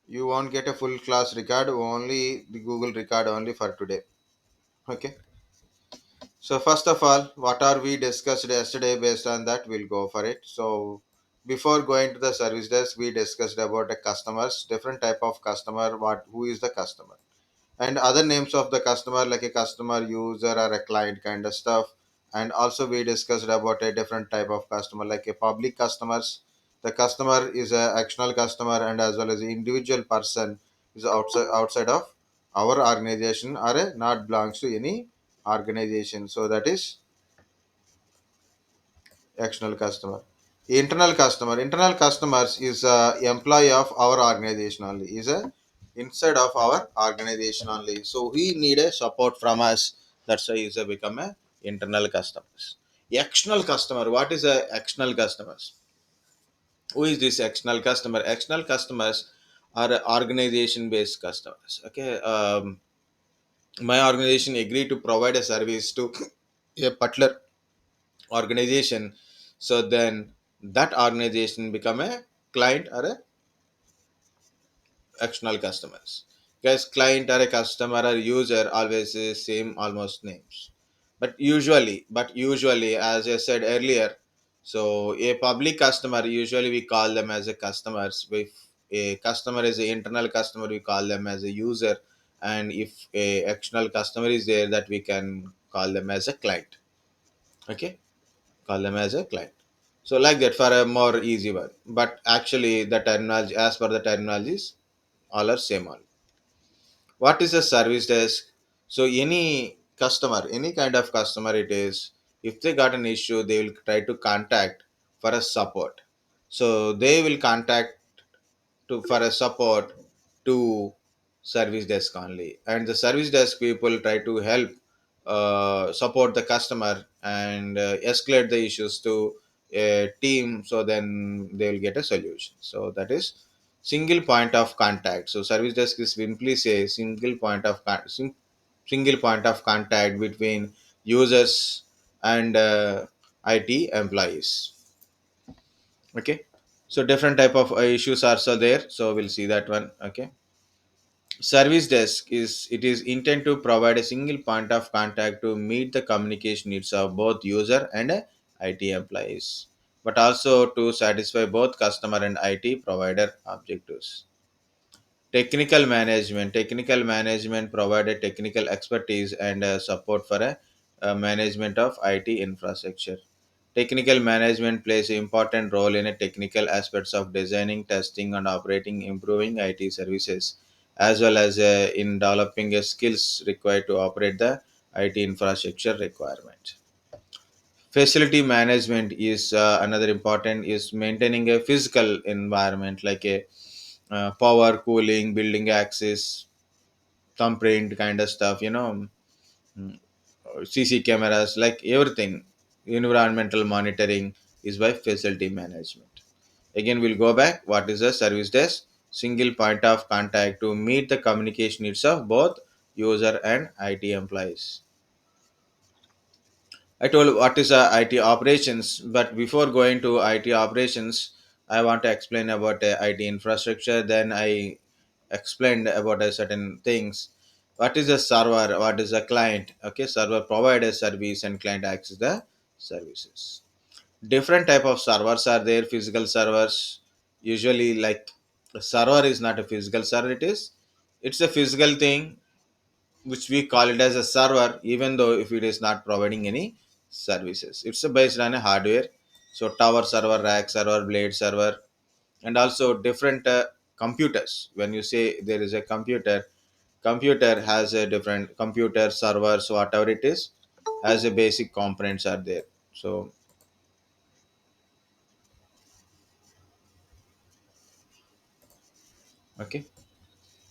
You won't get a full class record, only the Google record only for today. Okay. So first of all, what are we discussed yesterday? Based on that, we'll go for it. So before going to the service desk, we discussed about the customers, different type of customer, what who is the customer, and other names of the customer like a customer, user, or a client kind of stuff. And also we discussed about a different type of customer like a public customers. The customer is a external customer, and as well as the individual person is outside of our organization, or not belongs to any organization. So that is external customer. Internal customers is a employee of our organization only, is a inside of our organization only, so he need a support from us. That's why he's a become a internal customers. External customer, what is a external customers? Who is this external customer? External customers are organization based customers. Okay. My organization agree to provide a service to a particular organization, so then that organization become a client or a external customers. Because client or a customer or user always is same almost names, but usually as I said earlier, so a public customer usually we call them as a customers. If a customer is an internal customer, we call them as a user, and if a external customer is there, that we can call them as a client. Okay, call them as a client. So like that for a more easy one. But actually the terminology, as per the terminologies, all are same all. What is a service desk? So any customer, any kind of customer it is, if they got an issue, they will try to contact for a support. So they will contact to for a support to service desk only, and the service desk people try to help support the customer and escalate the issues to a team, so then they will get a solution. So that is single point of contact. So service desk is simply say single point of contact between users and IT employees. Okay, so different type of issues are so there, so we'll see that one. Okay, service desk is it is intended to provide a single point of contact to meet the communication needs of both user and IT employees, but also to satisfy both customer and IT provider objectives. Technical management provided technical expertise and support for a management of IT infrastructure. Technical management plays an important role in a technical aspects of designing, testing, and operating, improving IT services, as well as in developing skills required to operate the IT infrastructure requirement. Facility management is another important, is maintaining a physical environment like a power, cooling, building access, thumbprint kind of stuff, mm, CC cameras, like everything. Environmental monitoring is by facility management. Again, we'll go back. What is a service desk? Single point of contact to meet the communication needs of both user and IT employees. I told what is IT operations, but before going to IT operations, I want to explain about IT infrastructure. Then I explained about certain things. What is a server? What is a client? Okay, server provide a service and client access the services. Different type of servers are there. Physical servers, usually like a server is not a physical server. It's a physical thing which we call it as a server, even though if it is not providing any services. It's based on a hardware. So tower server, rack server, blade server, and also different computers. When you say there is a computer has a different computer servers, whatever it is, has a basic components are there. So okay.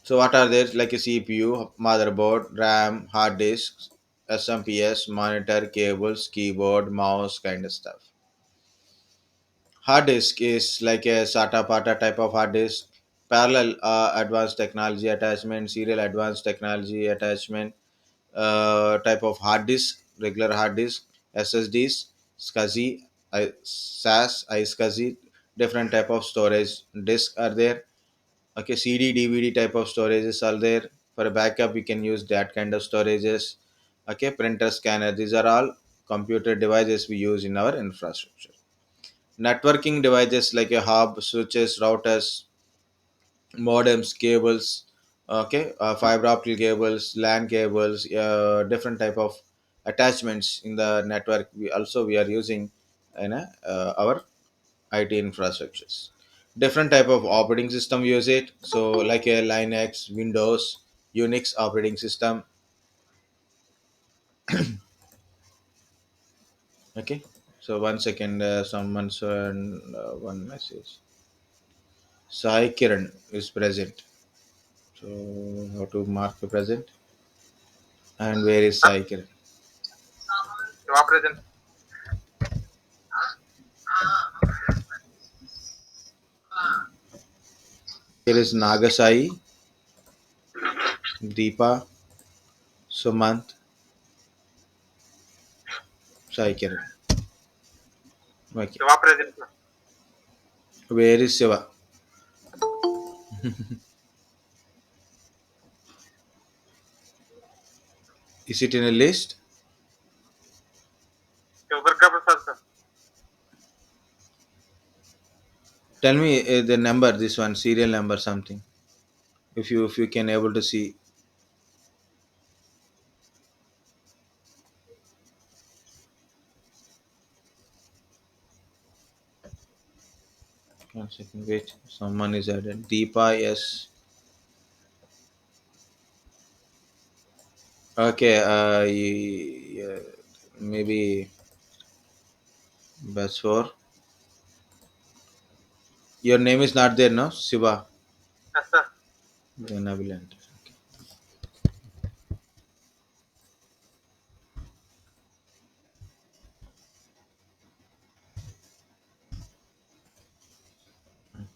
So what are there? Like a CPU, motherboard, RAM, hard disks, SMPS, monitor, cables, keyboard, mouse, kind of stuff. Hard disk is like a SATA PATA type of hard disk, parallel advanced technology attachment, serial advanced technology attachment, type of hard disk, regular hard disk, SSDs, SCSI, SAS, iSCSI, different type of storage disk are there. Okay, CD, DVD type of storages are there. For a backup, we can use that kind of storages. Okay, printer, scanner. These are all computer devices we use in our infrastructure. Networking devices like a hub, switches, routers, modems, cables, okay, fiber optic cables, LAN cables, different type of attachments in the network. We are using in our IT infrastructures. Different type of operating system use it. So like a Linux, Windows, Unix operating system. Okay. So one second, someone sent one message. Sai Kiran is present. So how to mark the present? And where is Sai Kiran? Shiva present. Here is Nagasai, Deepa, Sumant, Sai Kiran. Okay. Shiva present. Where is Shiva? Is it in a list? Shiva Prasad sir. Tell me the number. This one serial number something. If you can able to see. One second. Wait. Someone is added. Deepa. Yes. Okay. Yeah, maybe that's for your name is not there, no? Shiva. Yes sir. Then I will enter.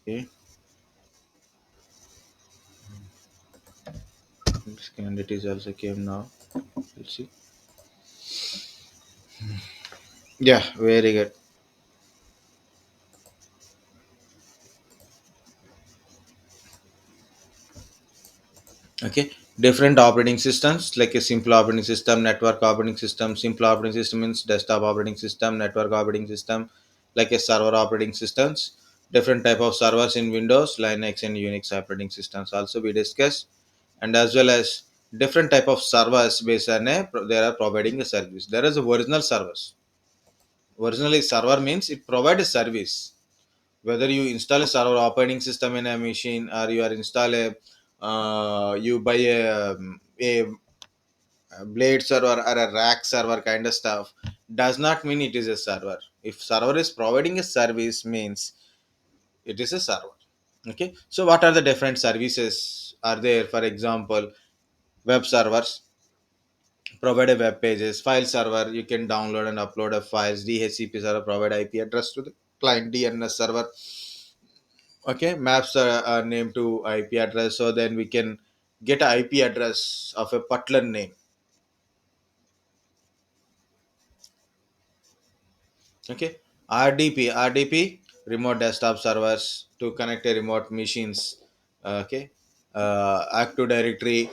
Okay. This candidate is also came now. Let's see. Yeah. Very good. Okay, different operating systems like a simple operating system, network operating system. Simple operating system means desktop operating system, network operating system, like a server operating systems. Different type of servers in Windows, Linux, and Unix operating systems also we discussed. And as well as different type of servers based on they are providing a service. There is a original servers. Originally server means it provides a service. Whether you install a server operating system in a machine, or you are install a you buy a blade server or a rack server kind of stuff, does not mean it is a server. If server is providing a service means it is a server. Okay, so what are the different services are there? For example, web servers provide a web pages. File server, you can download and upload a files. DHCP server provide IP address to the client. DNS server, okay, maps are named to IP address, so then we can get a IP address of a particular name. Okay, RDP remote desktop servers to connect a remote machines. Okay, Active Directory,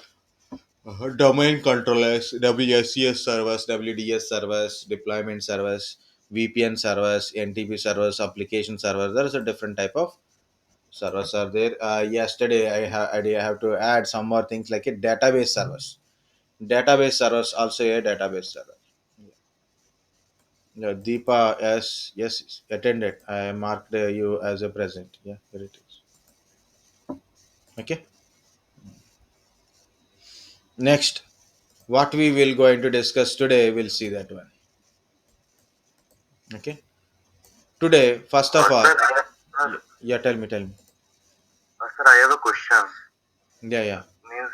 domain controllers, WSCS servers, WDS servers, deployment servers, VPN servers, NTP servers, application servers. There is a different type of servers are there. Yesterday I have to add some more things like a database servers. Database servers also a database server. Yeah, Deepa, yes, attended. I marked you as a present. Yeah, here it is. Okay. Next, what we will going to discuss today, we'll see that one. Okay. Today, first of all, Sir, yeah, tell me. sir, I have a question. Yeah, yeah. Means,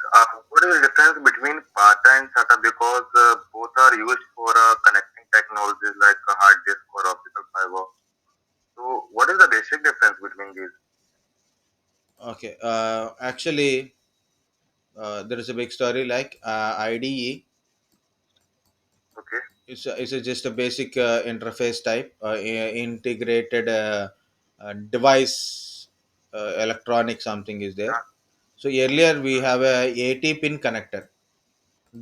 what is the difference between PATA and SATA? Because both are used for connecting technologies like hard disk or optical fiber. So, what is the basic difference between these? Okay. Actually, there is a big story like IDE. Okay. It's just a basic interface type, integrated device. electronic something is there. Yeah. So earlier we have a 80 pin connector,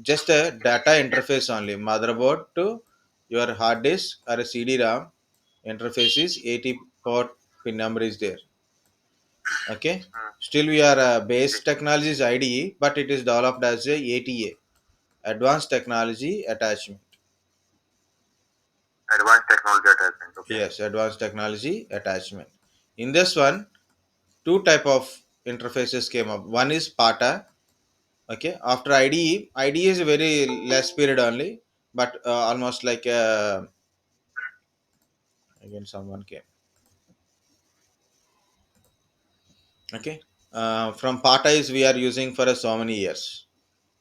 just a data interface only, motherboard to your hard disk or a CD-ROM interface is 80 port pin number is there. Okay, Hmm. still we are Okay. base technology is IDE, but it is developed as a ATA, advanced technology attachment. Advanced technology attachment. Okay. Yes, advanced technology attachment. In this one, two type of interfaces came up. One is PATA. Okay, after IDE is a very less period only, but almost like again someone came. Okay, from PATA is we are using for so many years.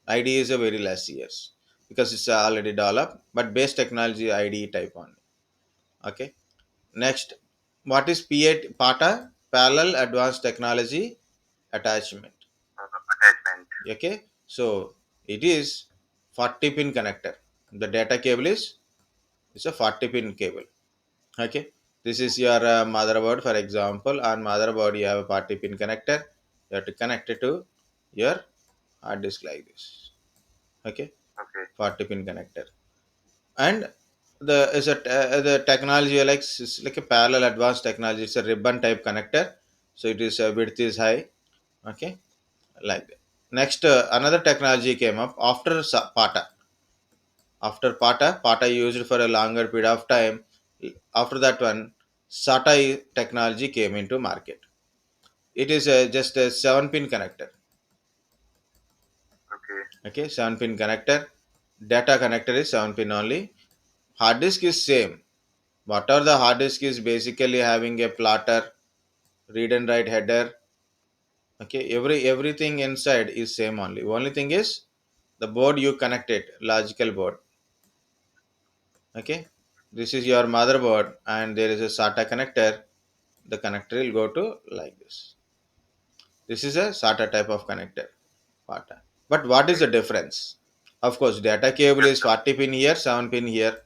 IDE is a very less years because it's already developed, but base technology IDE type only. Okay, next, what is P8 PATA? Parallel Advanced Technology Attachment. Attachment. Okay, so it is 40 pin connector. The data cable is a 40 pin cable. Okay, this is your motherboard. For example, on motherboard you have a 40 pin connector. You have to connect it to your hard disk like this. Okay, Okay. 40 pin connector, and the technology like it's like a parallel advanced technology. It's a ribbon type connector, so it is width is high. Okay, like that. Next, another technology came up after PATA. After PATA used for a longer period of time. After that one, SATA technology came into market. It is just a 7 pin connector. Okay. Okay, 7 pin connector. Data connector is 7 pin only. Hard disk is same. What are the hard disk is basically having a plotter, read and write header. Okay, everything inside is same only. Only thing is the board you connected, logical board. Okay, this is your motherboard and there is a SATA connector. The connector will go to like this. This is a SATA type of connector, SATA. But what is Okay. the difference? Of course, data cable Yes, is sir. 40 pin here, 7 pin here.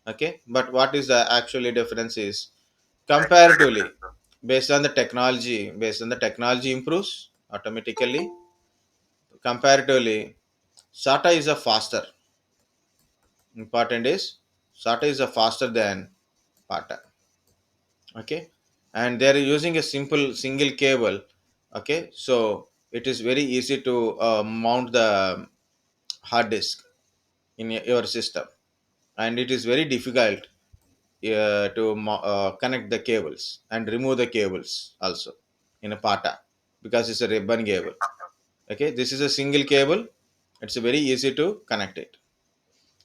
Okay, but what is the actually difference is Actually different, comparatively sir. based on the technology improves automatically. Comparatively, SATA is a faster. Important is SATA is a faster than PATA. Okay, and they are using a simple single cable. Okay, so it is very easy to mount the hard disk in your system, and it is very difficult to connect the cables and remove the cables also in a PATA because it's a ribbon Okay. cable. Okay, this is a single cable. It's very easy to connect it,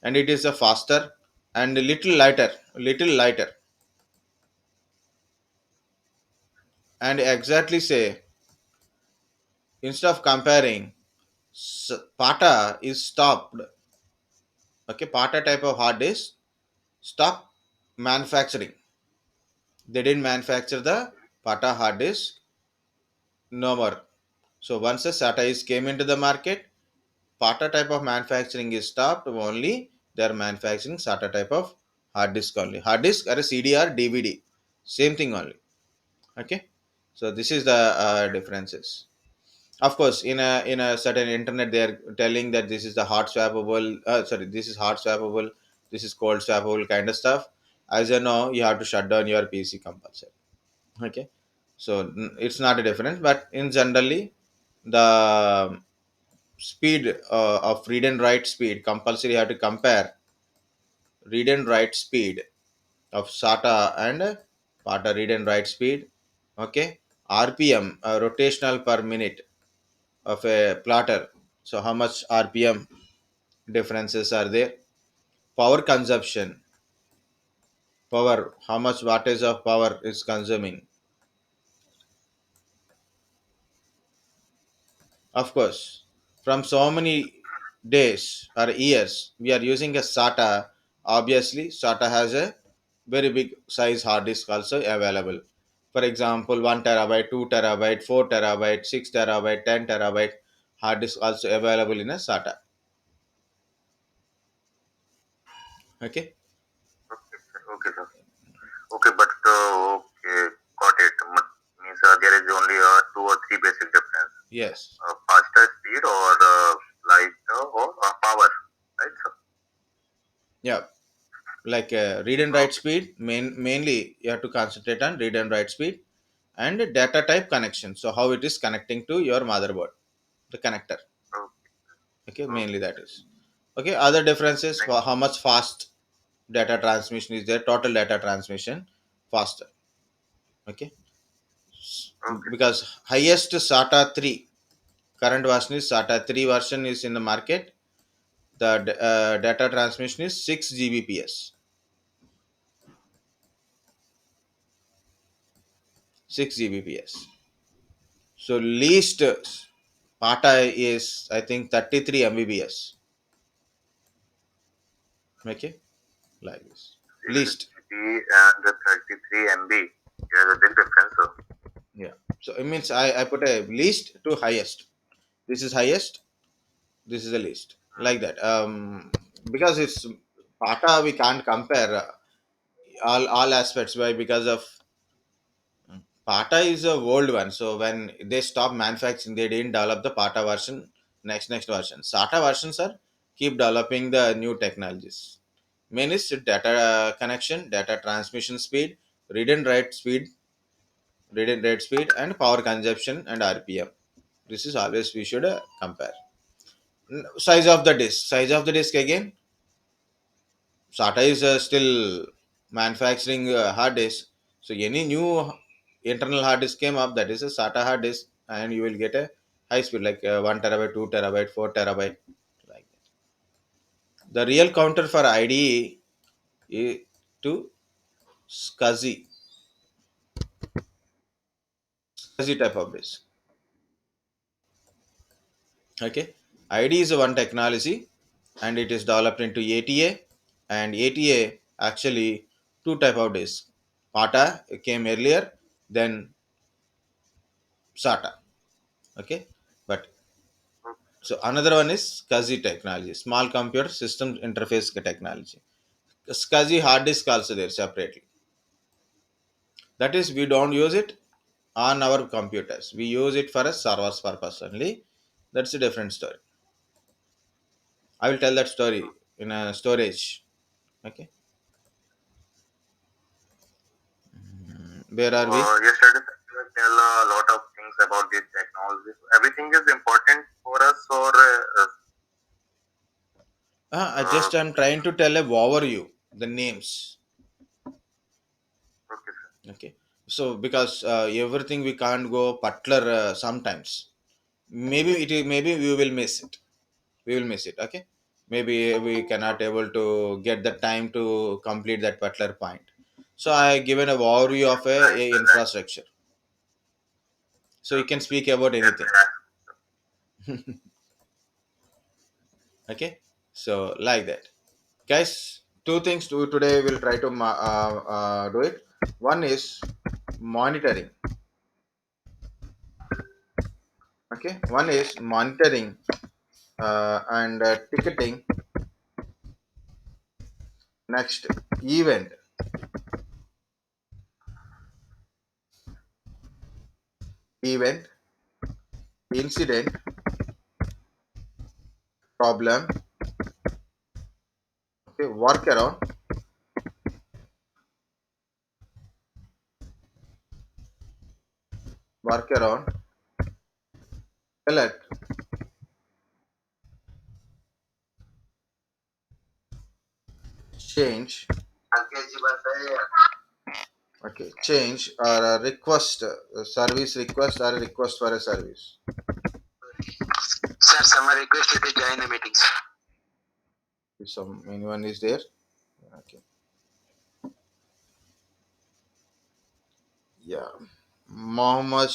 and it is a faster and a little lighter, and exactly say instead of comparing, PATA is stopped. Okay, PATA type of hard disk stop manufacturing. They didn't manufacture the PATA hard disk no more. So once the SATA is came into the market, PATA type of manufacturing is stopped. Only they are manufacturing SATA type of hard disk only. Hard disk or a CD or DVD, same thing only. Okay, so this is the differences. Of course, in a certain internet, they are telling that this is the hot swappable. Sorry, this is hot swappable. This is cold swappable kind of stuff. As you know, you have to shut down your PC compulsory. Okay, so it's not a difference, but in generally, the speed of read and write speed compulsory you have to compare read and write speed of SATA and PATA read and write speed. Okay, RPM rotational per minute of a plotter. So how much RPM differences are there? Power consumption, power, how much wattage of power is consuming. Of course, from so many days or years, we are using a SATA. Obviously, SATA has a very big size hard disk also available. For example, 1 terabyte, 2 terabyte, 4 terabyte, 6 terabyte, 10 terabyte hard disk also available in a SATA. Okay. Okay, sir. Okay, sir. Okay, but okay, got it. Means there is only two or three basic difference: Yes. faster speed or lighter or power, right? Sir? Yeah. Like read and write Okay. speed, mainly you have to concentrate on read and write speed and data type connection. So how it is connecting to your motherboard, the connector. Okay. Okay, mainly Okay. that is. Okay, other differences Thank for how much fast data transmission is there, total data transmission faster. Okay, Okay. because highest SATA 3 current version is SATA 3 version is in the market. The data transmission is 6 Gbps. 6 Gbps. So least PATA is I think 33 Mbps. Okay, like this. 6 Least. GB and 33 MB. There's a big difference. So, Yeah. So it means I put a least to highest. This is highest. This is the least. Like that. Because it's PATA, we can't compare all aspects. Why? Because of PATA is a old one. So when they stopped manufacturing, they didn't develop the PATA version. Next version. SATA versions are keep developing the new technologies. Main is data connection, data transmission speed, read and write speed, read and write speed, and power consumption and RPM. This is always we should compare. Size of the disk. Size of the disk again. SATA is still manufacturing hard disk. So any new internal hard disk came up, that is a SATA hard disk, and you will get a high speed like 1 terabyte, 2 terabyte, 4 terabyte. Like that. The real counter for IDE is to SCSI, SCSI type of disk. Okay, ID is one technology, and it is developed into ATA, and ATA actually two type of disk. PATA came earlier, then SATA. Okay, but so another one is SCSI technology, small computer system interface technology. SCSI hard disk also there separately. That is we don't use it on our computers. We use it for a servers purpose only. That's a different story. I will tell that story in a storage. Okay, where are we? yesterday you tell a lot of things about this technology. Everything is important for us, or I just am trying to tell a overview, the names. okay, sir. Okay, so because everything we can't go particular sometimes. Maybe maybe we will miss it. We will miss it. Okay, maybe we cannot able to get the time to complete that particular point. So I given a overview of Right, a sir. Right. infrastructure. So you can speak about That's anything. right. Okay, so like that. Guys, two things to today we'll try to do it. One is monitoring. Okay, one is monitoring and ticketing. Next, event, event, incident, problem. Okay, workaround, workaround, alert, change. Okay, change or a request, service request or a request for a service. Sir, someone requested to join the meetings. If some anyone is there. Okay, yeah. Mohammed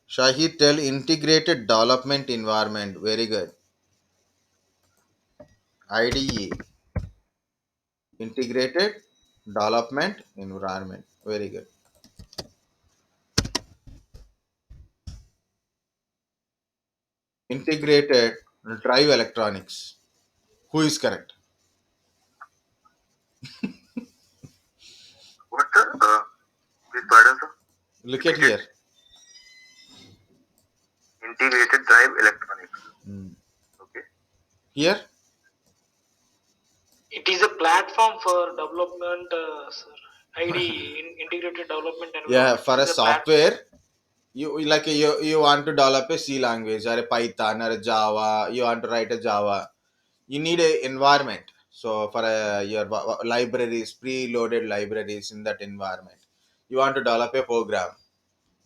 Shahid tell integrated development environment. Very good. IDE, integrated development environment. Very good. Integrated drive electronics. Who is correct? What, sir? Please pardon, sir. Look at Integrated here. integrated drive electronics. Mm. Okay. Here, It is a platform for development, sir. IDE, Integrated Development yeah, Environment. for It a is a platform. software, you want to develop a C language or a Python or a Java. You want to write a Java. You need a environment. So for your libraries, preloaded libraries in that environment, you want to develop a program.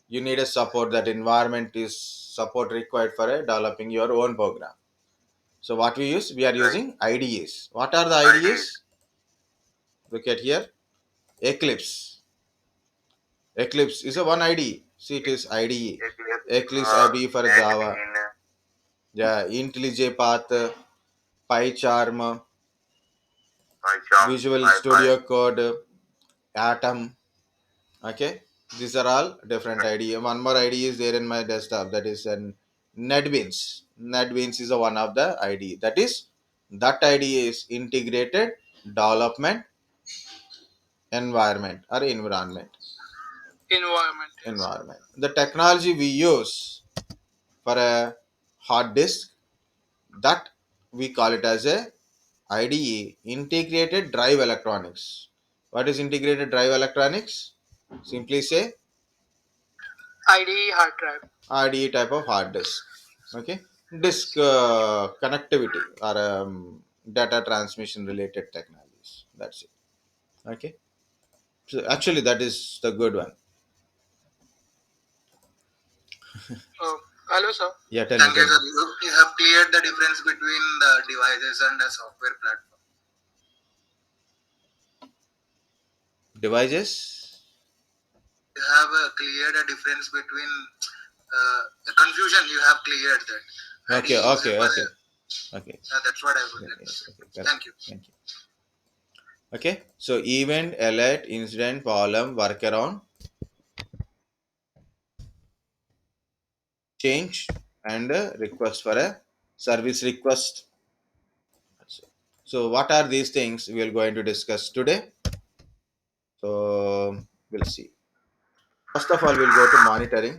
You need a support. That environment is support required for a developing your own program. So what we use, we are Right. using IDEs. What are the IDE. IDEs? Look at here. Eclipse. Eclipse is a one IDE. See, it is IDE. Eclipse, Eclipse IDE for Java. NetBean, Yeah, IntelliJ Path, PyCharm, PyCharm, Visual PyPy. Studio Code, Atom. Okay, these are all different Right. IDE. One more IDE is there in my desktop. That is an NetBeans. NetBeans is a one of the IDE. That IDE is integrated development environment or environment. Environment, yes. Environment. The technology we use for a hard disk, that we call it as a IDE, integrated drive electronics. What is integrated drive electronics? Simply say IDE hard drive. IDE type of hard disk. Okay, disk Yes. connectivity or data transmission related technologies. That's it. Okay, so actually that is the good one. Hello, sir. Yeah, tell me, Thank you, tell me. sir. You have cleared the difference between the devices and the software platform. Devices. You have cleared a difference between the confusion. You have cleared that. Okay, IDE is okay, for okay, okay. that's what I would Yeah, like yeah, to say. okay, correct. Thank you. Thank you. Okay, so event, alert, incident, problem, workaround, change, and request for a service request. So, what are these things we are going to discuss today? So, we'll see. First of all, we'll go to monitoring.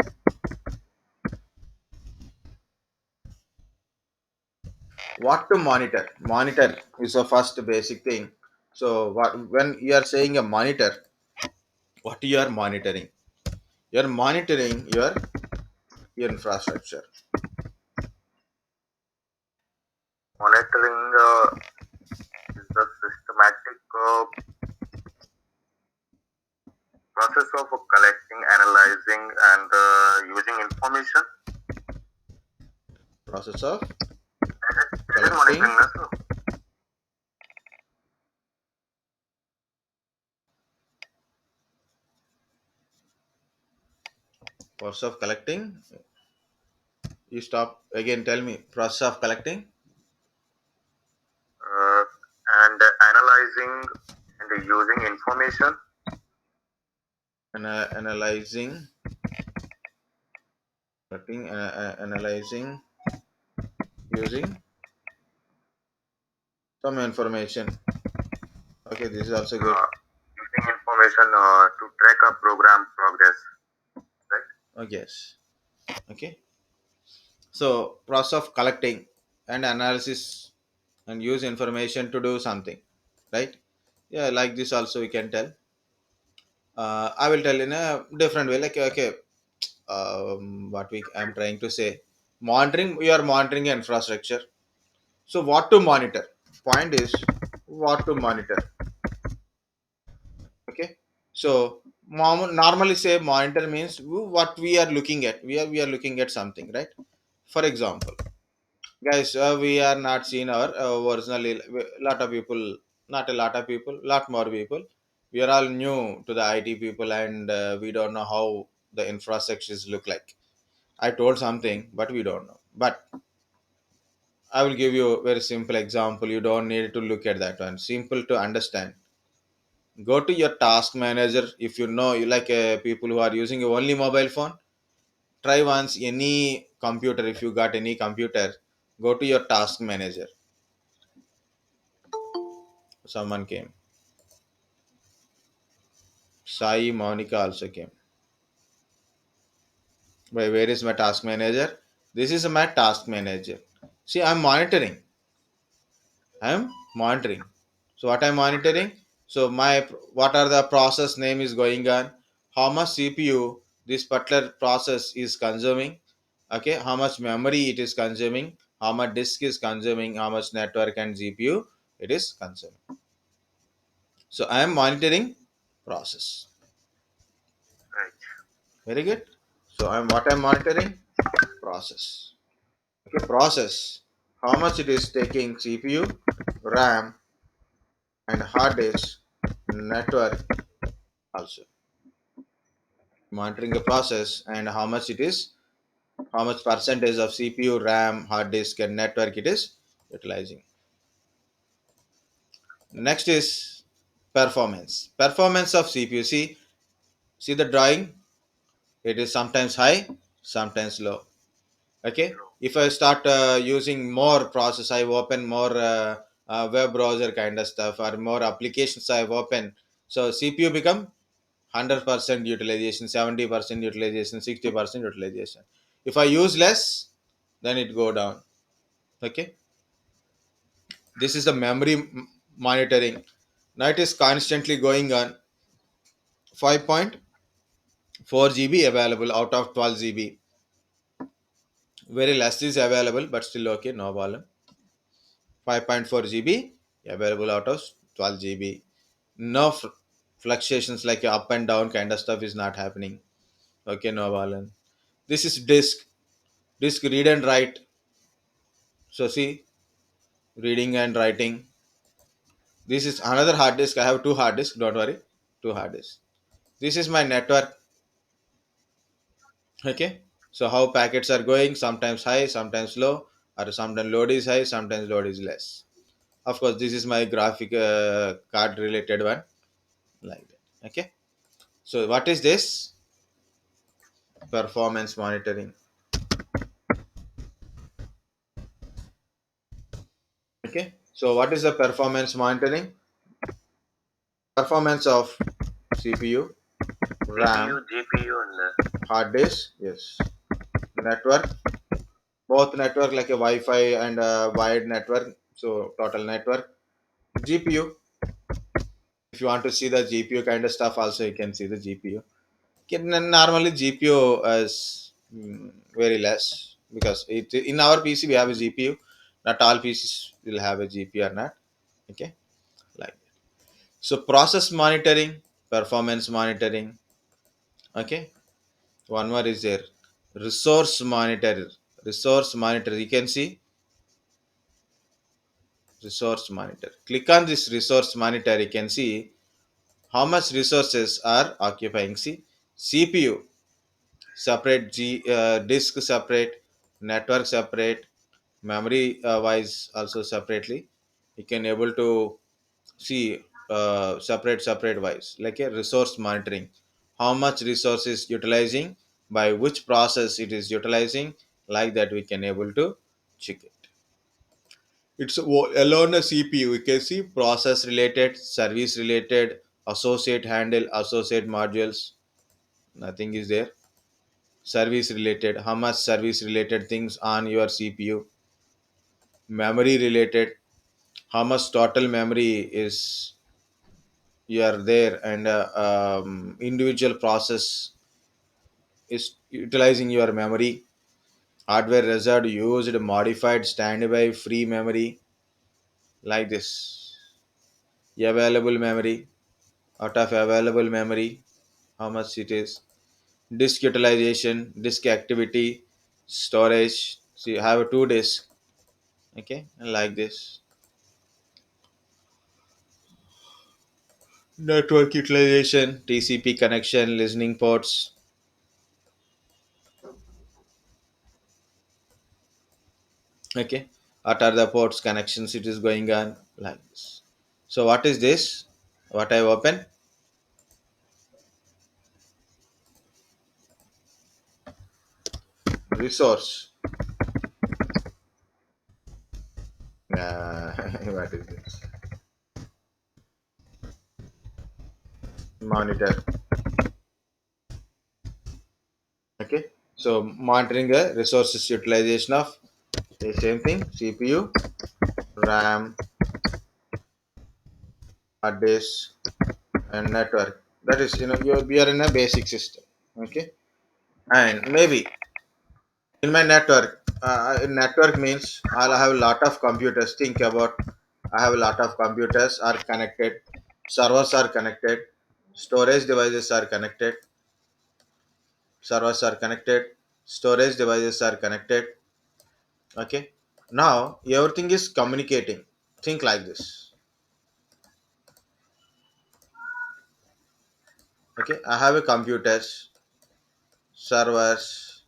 What to monitor? Monitor is the first basic thing. So, when you are saying a monitor, what you are monitoring? You are monitoring your infrastructure. Monitoring is the systematic process of collecting, analyzing, and using information. Process of Is it collecting, monitoring, sir? process of collecting. You stop again. Tell me, process of collecting Uh, and analyzing and using information. and analyzing, collecting, analyzing, using some information. Okay, this is also good. Using information to track a program progress, right? Oh, yes. Okay. So process of collecting and analysis and use information to do something, right? Yeah, like this also we can tell. I will tell in a different way. Like okay, what we I'm trying to say, monitoring. We are monitoring infrastructure. So what to monitor? Point is what to monitor. Okay, so normally say monitor means what we are looking at. We are looking at something, right? For example, guys, we are not seeing our original. Lot of people, not a lot of people, lot more people. We are all new to the IT people, and we don't know how the infrastructures look like. I told something, but we don't know. But I will give you a very simple example. You don't need to look at that one. Simple to understand. Go to your task manager. If you know you like people who are using only mobile phone, try once any computer. If you got any computer, go to your task manager. Someone came. Sai Monica also came. By where is my task manager? This is my task manager. See, I'm monitoring. I'm monitoring. So what I'm monitoring? So my what are the process name is going on? How much CPU this particular process is consuming? Okay, how much memory it is consuming? How much disk is consuming? How much network and GPU it is consuming? So I am monitoring process. Right. Very good. So I'm monitoring process. Okay, process. How much it is taking CPU, RAM, and hard disk, network also. Monitoring the process and how much it is, how much percentage of CPU, RAM, hard disk, and network it is utilizing. Next is performance. Performance of CPU. See the drawing. It is sometimes high, sometimes low. Okay. Low. If I start using more process, I open more web browser kind of stuff or more applications I've opened. So CPU become 100% utilization, 70% utilization, 60% utilization. If I use less, then it go down. Okay, this is the memory monitoring. Now it is constantly going on. 5.4 GB available out of 12 GB. Very less is available, but still okay, no problem. 5.4 GB available out of 12 GB. No fluctuations like up and down kind of stuff is not happening. Okay, no problem. This is disk read and write. So see, reading and writing. This is another hard disk. I have two hard disks. Don't worry, two hard disks. This is my network. Okay. So how packets are going? Sometimes high, sometimes low, or sometimes load is high, sometimes load is less. Of course, this is my graphic card related one, like that. Okay. So what is this? Performance monitoring. Okay. So what is the performance monitoring? Performance of CPU, CPU, RAM, GPU, and hard disk, yes, network, both network like a Wi-Fi and a wired network. So total network, GPU. If you want to see the GPU kind of stuff, also you can see the GPU. Normally GPU is very less because in our PC we have a GPU. Not all PCs will have a GPU or not. Okay, like so process monitoring, performance monitoring. Okay, one more is there. Resource monitor. Resource monitor. You can see resource monitor. Click on this resource monitor. You can see how much resources are occupying. See, CPU separate, disk separate, network separate, memory wise also separately. You can able to see separate wise like a resource monitoring. How much resources utilizing by which process it is utilizing, like that we can able to check it. It's alone a CPU. You can see process related, service related, associate handle, associate modules. Nothing is there. Service related. How much service related things on your CPU? Memory related. How much total memory is you are there, and individual process is utilizing your memory. Hardware reserved, used, modified, standby, free memory, like this. Available memory, out of available memory, how much it is. Disk utilization, disk activity, storage. So you have two disks. Okay, like this. Network utilization, TCP connection, listening ports. Okay, what are the ports connections it is going on, like this. So what is this? What I open? Resource. What is this? Monitor. Okay. So monitoring the resources utilization of the same thing, CPU, RAM, hard disk, and network. That is, we are in a basic system. Okay, and maybe in my network, network means I'll have a lot of computers. Think about, I have a lot of computers are connected, servers are connected, storage devices are connected, servers are connected, storage devices are connected. Okay, now everything is communicating. Think like this. Okay, I have a computers, servers,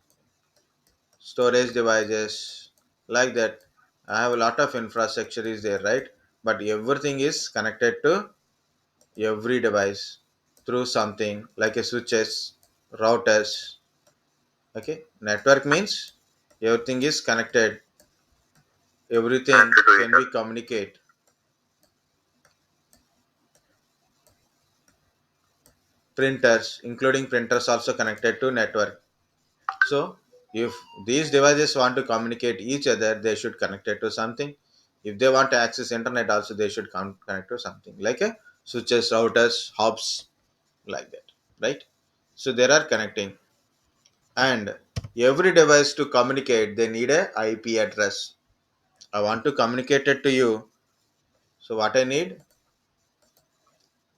storage devices, like that. I have a lot of infrastructure is there, right? But everything is connected to every device through something like a switches, routers. Okay, network means everything is connected, everything connected to each can be other. communicate. Printers, including printers, also connected to network. So if these devices want to communicate each other, they should connect it to something. If they want to access internet, also they should connect to something like a switches, routers, hubs, like that, right? So there are connecting, and every device to communicate, they need a IP address. I want to communicate it to you. So what I need,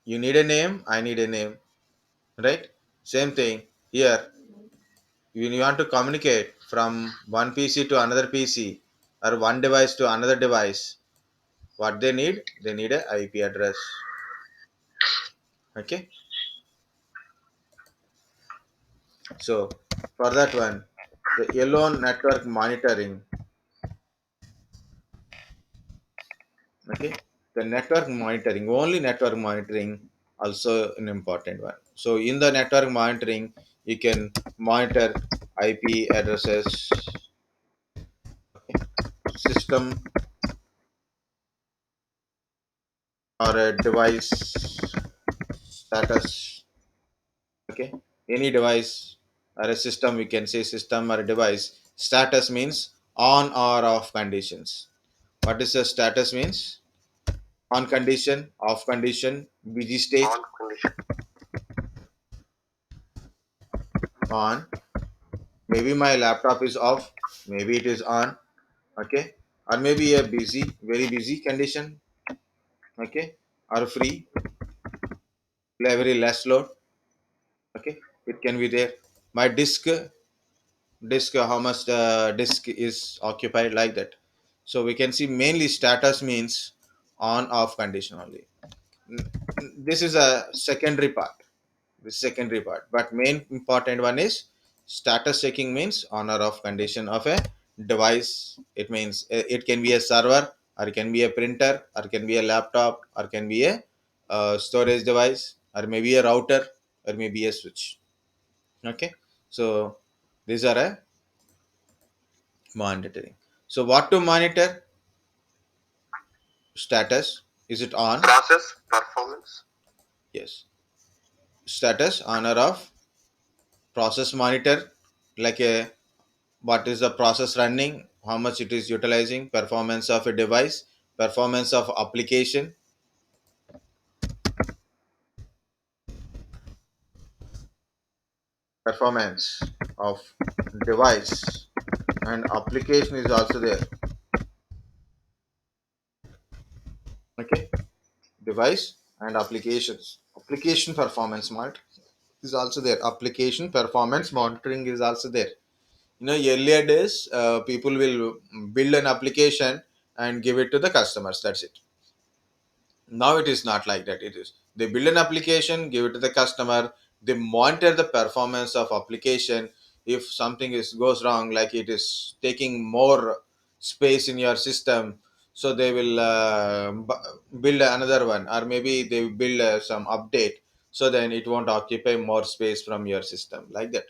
you need a name, I need a name, right? Same thing here. When you want to communicate from one PC to another PC or one device to another device, what they need a IP address. Okay, so for that one, the yellow network monitoring. Okay, the network monitoring, only network monitoring, also an important one. So in the network monitoring, you can monitor IP addresses, system or a device status. Okay, any device or a system, we can say system or a device status means on or off conditions. What is the status means? On condition, off condition, busy state. On condition. On, maybe my laptop is off, maybe it is on. Okay, or maybe a busy, very busy condition. Okay, or free, very less load. Okay, it can be there. My disk, how much the disk is occupied, like that. So we can see mainly status means on off condition only. This is a secondary part, the secondary part, but main important one is status checking means on or off condition of a device. It means it can be a server, or it can be a printer, or it can be a laptop, or it can be a storage device, or maybe a router, or maybe a switch. Okay, so these are a monitoring. So what to monitor? Status, is it on? Process performance. Yes, status on or off. Process monitor, like a, what is the process running, how much it is utilizing, performance of a device, performance of application. Performance of device and application is also there. Okay, device and application performance monitoring is also there. Application performance monitoring is also there. Earlier days, people will build an application and give it to the customers, that's it. Now it is not like that. It is, they build an application, give it to the customer, they monitor the performance of application. If something is goes wrong, like it is taking more space in your system, so they will build another one, or maybe they will build some update, so then it won't occupy more space from your system, like that.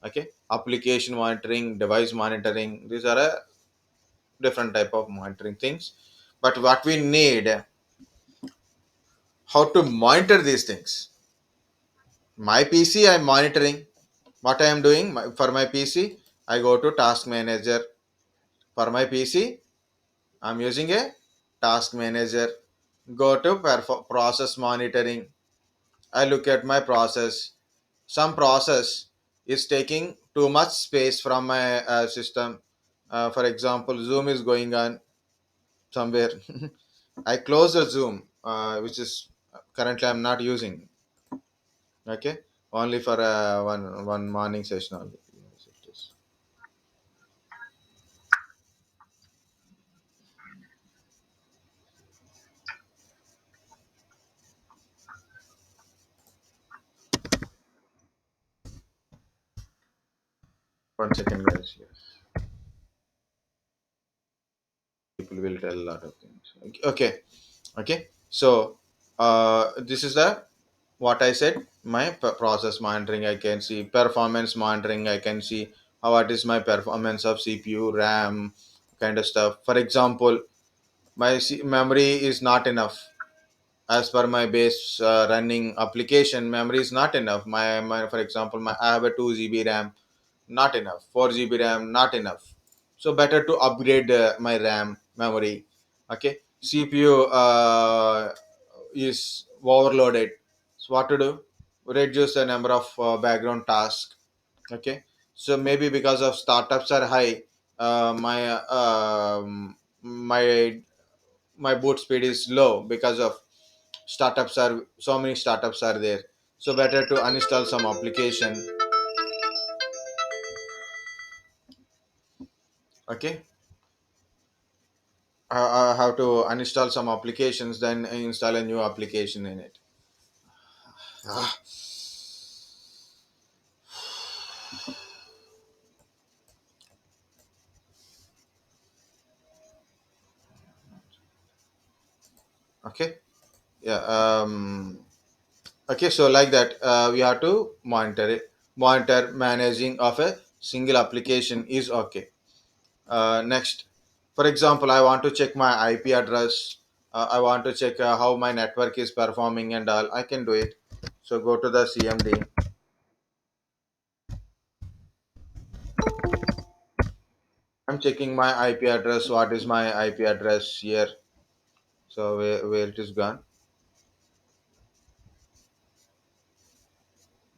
Okay, application monitoring, device monitoring, these are a different type of monitoring things. But what we need, how to monitor these things. My PC I'm monitoring, What I am doing for my PC, I go to task manager. For my PC, I'm using a task manager. Go to process monitoring. I look at my process. Some process is taking too much space from my system. For example, Zoom is going on somewhere. I close the Zoom, which is currently I'm not using. Okay, only for one morning session only. Yes, it is. One second, guys. Yes, people will tell a lot of things. Okay, okay. So this is the what I said. My process monitoring. I can see performance monitoring. I can see what is my performance of CPU, RAM, kind of stuff. For example, my memory is not enough as per my base running application. Memory is not enough. My for example, my I have a 2 GB RAM, not enough. 4 GB RAM, not enough. So better to upgrade my RAM memory. Okay, CPU is overloaded. So what to do? Reduce the number of background tasks. Okay, so maybe because of startups are high, my boot speed is low because of startups are so many startups are there. So better to uninstall some application. Okay, I have to uninstall some applications, then install a new application in it. Ah, okay, yeah. Okay, so like that, we have to monitor it. Monitor managing of a single application is okay. Next, for example, I want to check my IP address. I want to check how my network is performing and all. I can do it. So go to the CMD. I'm checking my IP address. What is my IP address here? So where it is gone?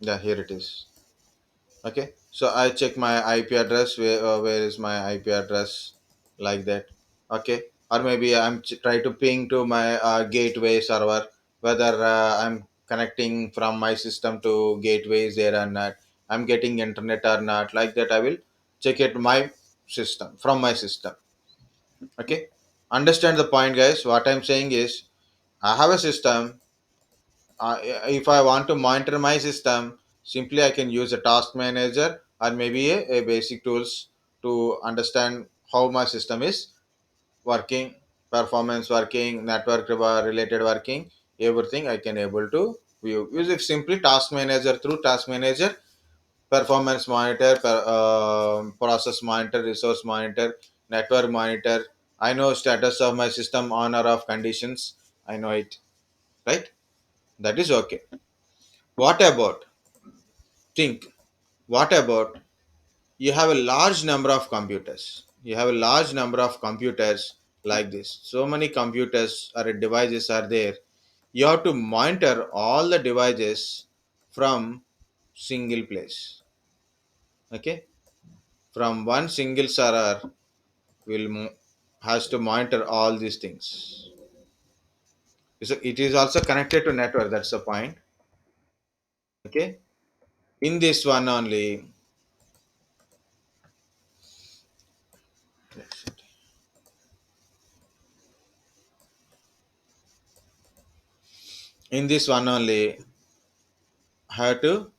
Yeah, here it is. Okay. So I check my IP address. Where is my IP address? Like that. Okay. Or maybe I'm try to ping to my gateway server whether I'm connecting from my system to gateways there or not. I'm getting internet or not. Like that, I will check it my system from my system. Okay. Understand the point, guys. What I'm saying is I have a system. If I want to monitor my system, simply I can use a task manager or maybe a basic tools to understand how my system is working, performance working, network related working, everything I can able to view. Use it simply task manager through task manager, performance monitor, process monitor, resource monitor, network monitor. I know status of my system on or off conditions. I know it, right? That is okay. What about think? What about you have a large number of computers? You have a large number of computers like this. So many computers or devices are there. You have to monitor all the devices from single place. Okay, from one single server will has to monitor all these things. So it is also connected to network. That's the point. Okay, in this one only. In this one only, have to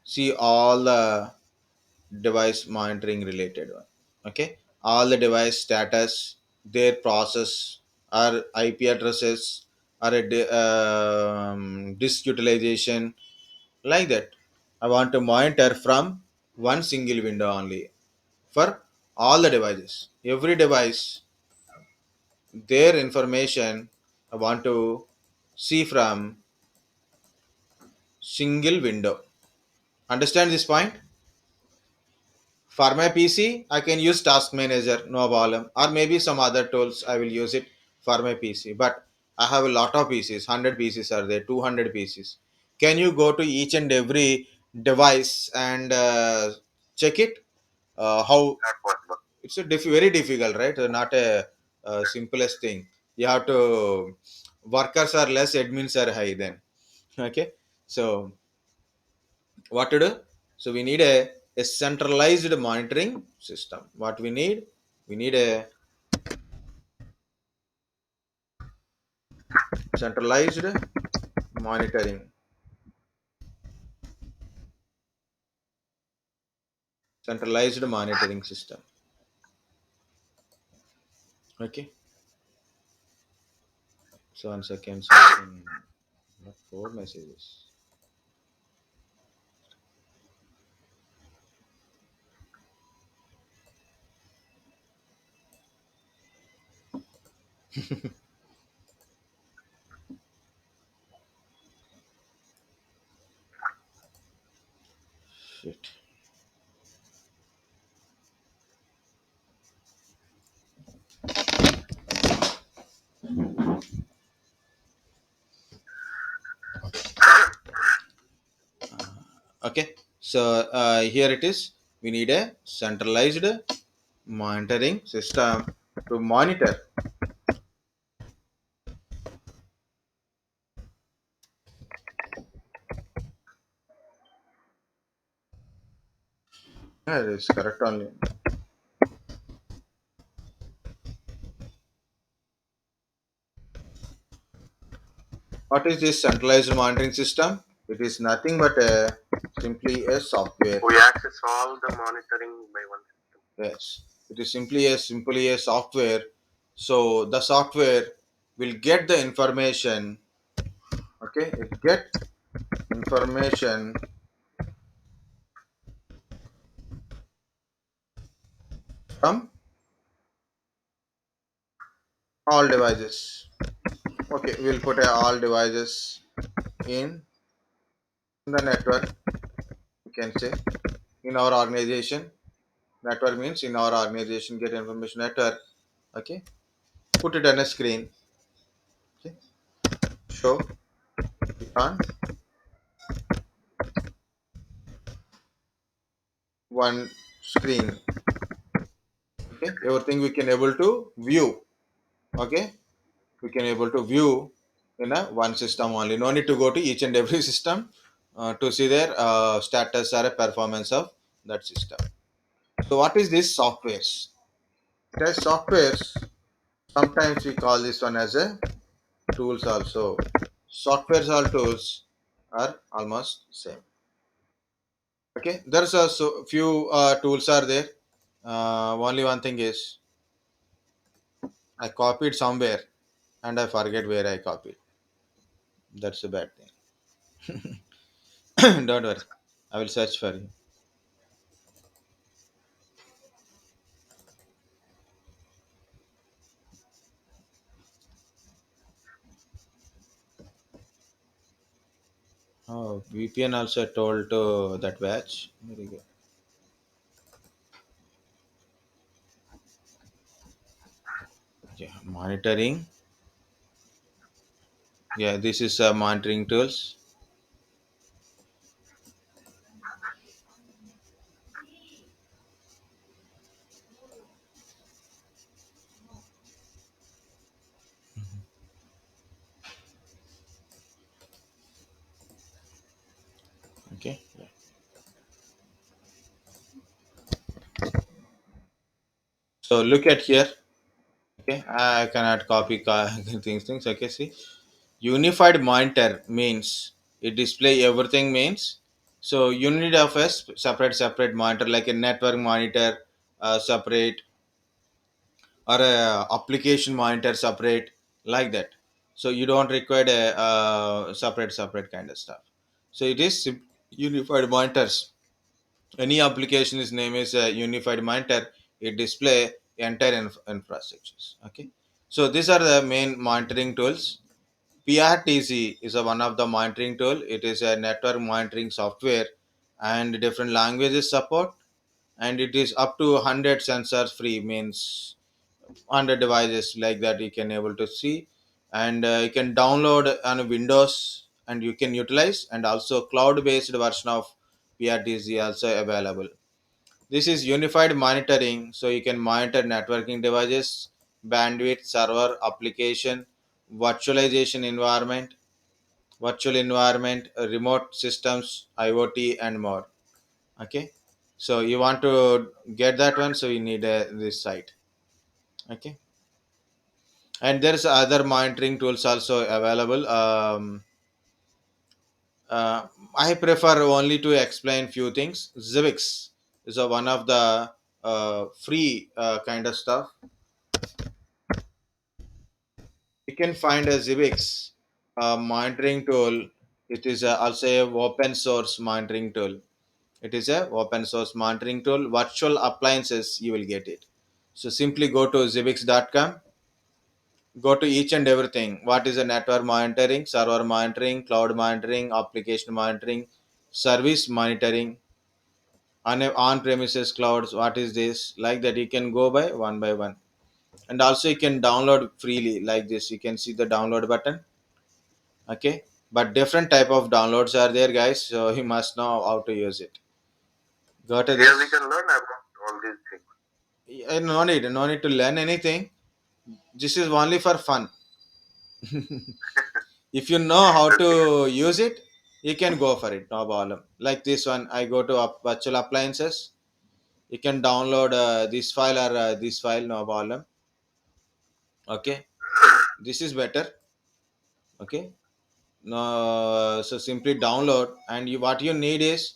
see all the device monitoring related one. Okay, all the device status, their process, or IP addresses, or a disk utilization, like that. I want to monitor from one single window only for all the devices. Every device, their information I want to see from single window. Understand this point? For my PC, I can use Task Manager, no problem, or maybe some other tools I will use it for my PC. But I have a lot of PCs, 100 PCs are there, 200 PCs. Can you go to each and every device and check it? How Not possible. it's a very difficult, right? Not a, simplest thing. You have to, workers are less, admins are high then. Okay, so what to do? So we need a centralized monitoring system. What we need a centralized monitoring centralized monitoring system. Okay, so 1 second, something, not four messages. Shit. Okay, so here it is. We need a centralized monitoring system to monitor. Yeah, it is correct only. What is this centralized monitoring system? It is nothing but simply a software. We access all the monitoring by one system. Yes, it is simply a software. So the software will get the information. Okay, it get information from all devices. Okay, we'll put all devices in the network. You can say in our organization. Network means in our organization get information network. Okay, put it on a screen. Okay, show it on one screen. Okay, everything we can able to view. Okay, we can able to view in a one system only. No need to go to each and every system to see their status or a performance of that system. So what is this softwares? It has softwares. Sometimes we call this one as a tools also. Softwares or tools are almost same. Okay, there's a few tools are there. Only one thing is I copied somewhere and I forget where I copied. That's a bad thing. Don't worry, I will search for you. Oh, VPN also told to that batch. Very good. Yeah, monitoring. Yeah, this is monitoring tools. Okay. Yeah. So look at here. Okay, I cannot copy things. Okay, see, unified monitor means it display everything means. So you need of a separate monitor like a network monitor, separate, or a application monitor separate, like that. So you don't require a separate kind of stuff. So it is unified monitors. Any application is name is a unified monitor. It display entire infrastructures. Okay, so these are the main monitoring tools. PRTC is a one of the monitoring tool. It is a network monitoring software and different languages support, and it is up to 100 sensors free, means 100 devices like that you can able to see. And you can download on Windows and you can utilize, and also cloud based version of PRTC also available. This is unified monitoring, so you can monitor networking devices, bandwidth, server, application, virtualization environment, virtual environment, remote systems, IoT, and more. Okay, so you want to get that one, so you need this site. Okay, and there's other monitoring tools also available. Uh, I prefer only to explain few things. Zivix is a one of the free kind of stuff. You can find a Zivix monitoring tool. It is also a open source monitoring tool. It is a open source monitoring tool. Virtual appliances, you will get it. So simply go to zivix.com, go to each and everything. What is a network monitoring, server monitoring, cloud monitoring, application monitoring, service monitoring, on premises clouds, what is this? Like that, you can go by one. And also you can download freely like this. You can see the download button. Okay. But different type of downloads are there, guys. So you must know how to use it. Go to Here we this. can learn about all these things. No need to learn anything. This is only for fun. If you know how Okay. to use it, you can go for it, no problem. Like this one, I go to virtual appliances. You can download this file or this file, no problem. Okay, this is better. Okay, no, so simply download, and you what you need is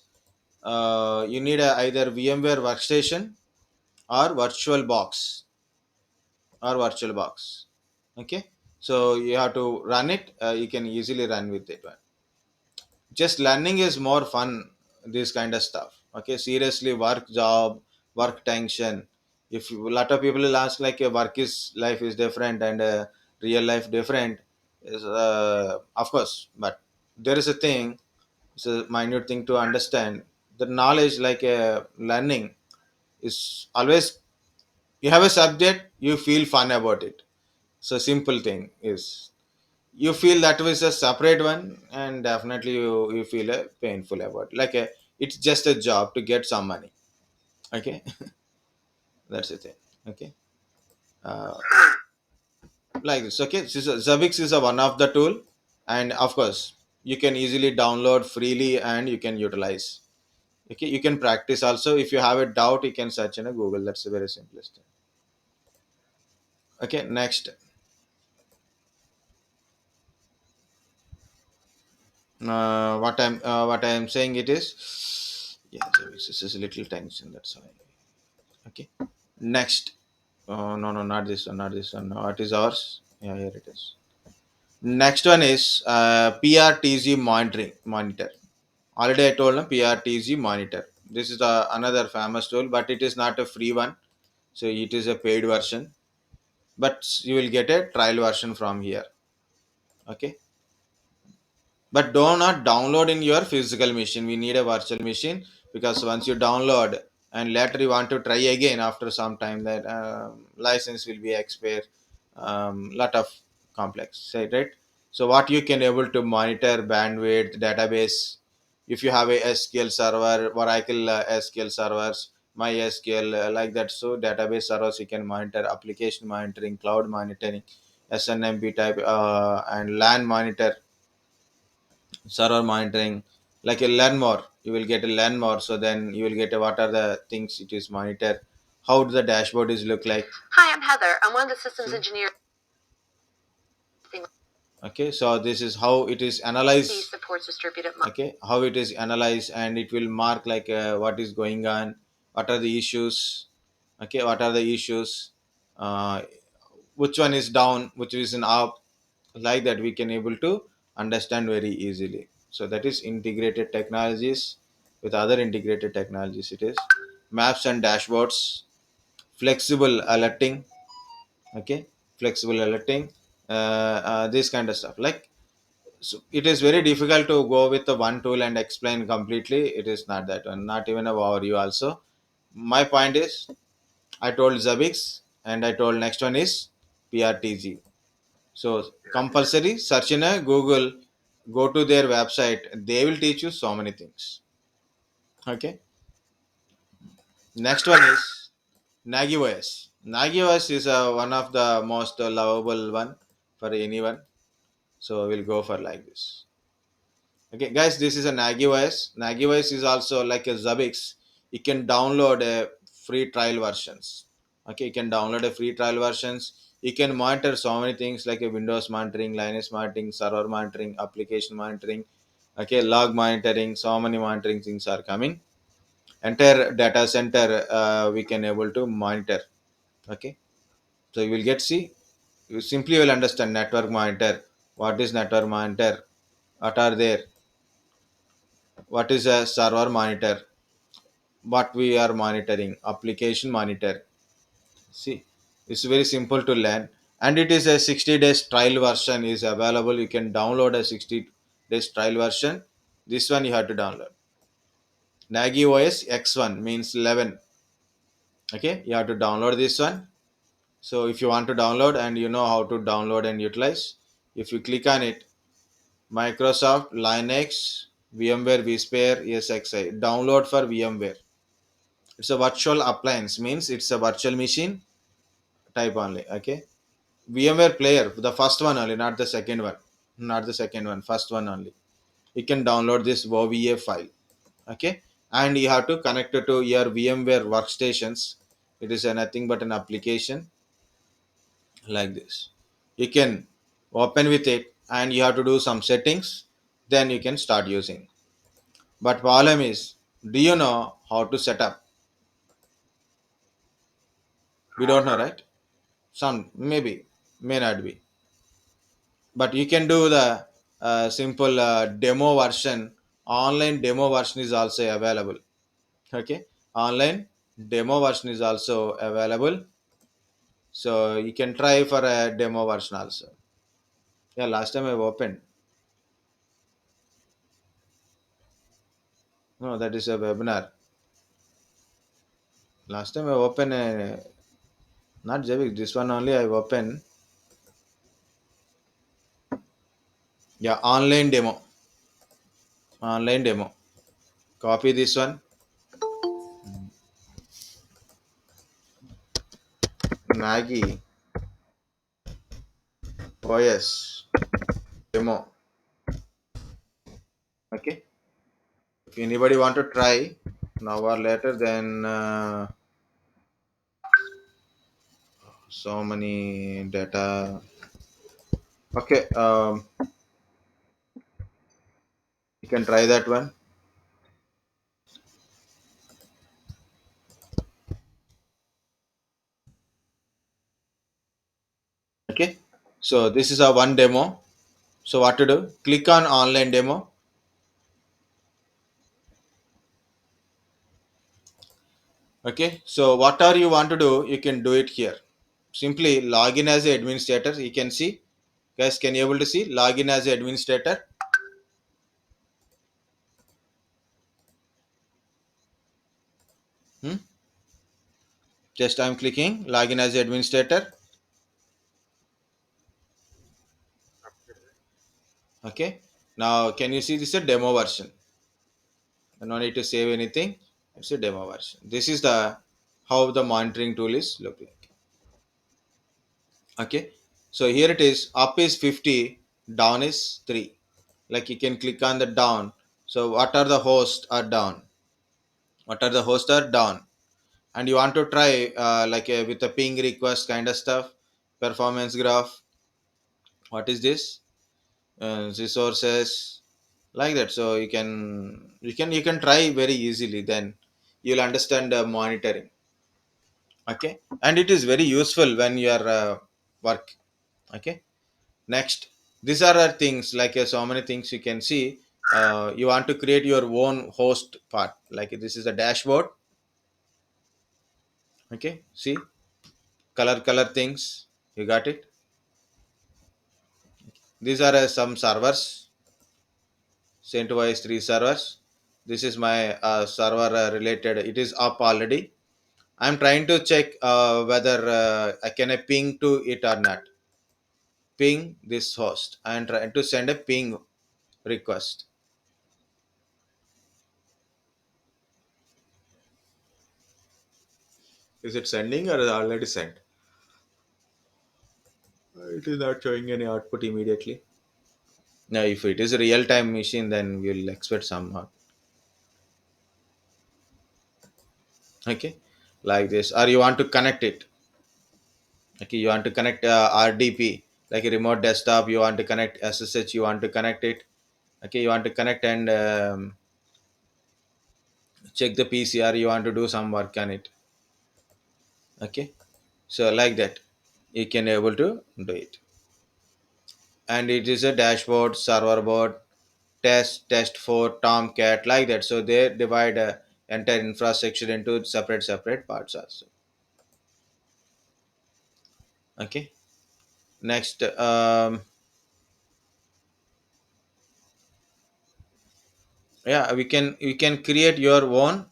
you need either VMware workstation or virtual box. Okay, so you have to run it. You can easily run with it. Just learning is more fun, this kind of stuff. Okay, seriously, work job, work tension, if a lot of people will ask like work is life is different and real life different, is of course, but there is a thing, it's a minute thing to understand. The knowledge, like learning, is always, you have a subject, you feel fun about it. So simple thing is, you feel that was a separate one, and definitely you feel painful about, like it's just a job to get some money. Okay. That's the thing. Okay, uh, like this. Okay, Zabbix is a one of the tool, and of course you can easily download freely and you can utilize. Okay, you can practice also. If you have a doubt, you can search in a Google. That's the very simplest thing. Okay, next, what I'm saying it is, yeah, Zabbix is a little tension, that's why. Okay, next. No, no, not this one, not this one. No, it is ours. Yeah, here it is. Next one is PRTZ monitoring monitor. Already I told them PRTZ monitor. This is another famous tool, but it is not a free one. So it is a paid version, but you will get a trial version from here. Okay, but do not download in your physical machine. We need a virtual machine, because once you download and later you want to try again after some time, that license will be expired. Lot of complex, say, right? So what you can able to monitor bandwidth, database, if you have a SQL server, Oracle SQL servers, MySQL, like that. So database servers you can monitor, application monitoring, cloud monitoring, SNMP type, and LAN monitor, server monitoring, like a learn more, you will get a learn more. So then you will get a, what are the things it is monitor, how the dashboard is look like. Hi, I'm Heather. I'm one of the systems engineers. Okay, so this is how it is analyzed. Supports distributed. Okay, how it is analyzed, and it will mark like what is going on, what are the issues. Okay, what are the issues, uh, which one is down, which is an up, like that we can able to understand very easily. So that is integrated technologies. With other integrated technologies, it is maps and dashboards, flexible alerting. Okay, flexible alerting, this kind of stuff. Like, so it is very difficult to go with the one tool and explain completely. It is not that one, not even a overview also. My point is, I told Zabbix and I told next one is PRTG. So compulsory search in a Google, go to their website, they will teach you so many things. Okay. Next one is Nagios. Nagios is one of the most lovable one for anyone. So we'll go for like this. Okay, guys, this is a Nagios. Nagios is also like a Zabbix. You can download a free trial versions. Okay, you can download a free trial versions. You can monitor so many things like a Windows monitoring, Linux monitoring, server monitoring, application monitoring. Okay, log monitoring. So many monitoring things are coming. Entire data center we can able to monitor. Okay, so you will get see. You simply will understand network monitor. What is network monitor? What are there? What is a server monitor? What we are monitoring? Application monitor. See, it's very simple to learn, and it is a 60 days trial version is available. You can download a 60 days trial version. This one you have to download. Nagi OS X1 means 11. Okay, you have to download this one. So if you want to download and you know how to download and utilize, if you click on it, Microsoft Linux VMware vSphere ESXi download for VMware. It's a virtual appliance, means it's a virtual machine type only. Okay, VMware player, the first one only, not the second one, not the second one, first one only. You can download this OVA file. Okay, and you have to connect it to your VMware workstations. It is a nothing but an application like this. You can open with it and you have to do some settings, then you can start using. But problem is, do you know how to set up? We No, don't know, sir. right? Some maybe, may not be. But you can do the simple demo version. Online demo version is also available. Okay, online demo version is also available. So you can try for a demo version also. Yeah, last time I've opened. No, that is a webinar. Last time I opened a not Javik, this one only I've opened. Yeah, online demo. Online demo. Copy this one. Maggie OS demo. Okay. If anybody want to try now or later, then so many data. Okay. You can try that one. Okay. So this is a one demo. So what to do? Click on online demo. Okay. So whatever you want to do, you can do it here. Simply log in as a administrator. You can see, guys. Can you able to see login as a administrator? Hmm? Just I'm clicking login as a administrator. Okay. Now can you see this is a demo version? No need to save anything. It's a demo version. This is the how the monitoring tool is look like. Okay. So here it is. Up is 50, down is 3. Like you can click on the down. So what are the hosts are down? What are the hosts are down? And you want to try like with a ping request kind of stuff, performance graph. What is this? Resources like that. So you can try very easily. Then you'll understand monitoring. Okay, and it is very useful when you are work. Okay, next, these are things like so many things you can see. You want to create your own host part, like this is a dashboard. Okay, see, color things, you got it. These are some servers. CentOS 3 servers. This is my server related. It is up already. I'm trying to check whether I can I ping to it or not. Ping this host. I'm trying to send a ping request. Is it sending or is it already sent? It is not showing any output immediately. Now, if it is a real time machine, then we'll expect some. Okay, like this. Or you want to connect it. Okay, you want to connect RDP, like a remote desktop. You want to connect SSH. You want to connect it. Okay, you want to connect and check the PCR. You want to do some work on it. Okay, so like that, you can able to do it. And it is a dashboard, server board, test for Tomcat, like that. So they divide entire infrastructure into separate parts also. Okay. Next, yeah, we can create your own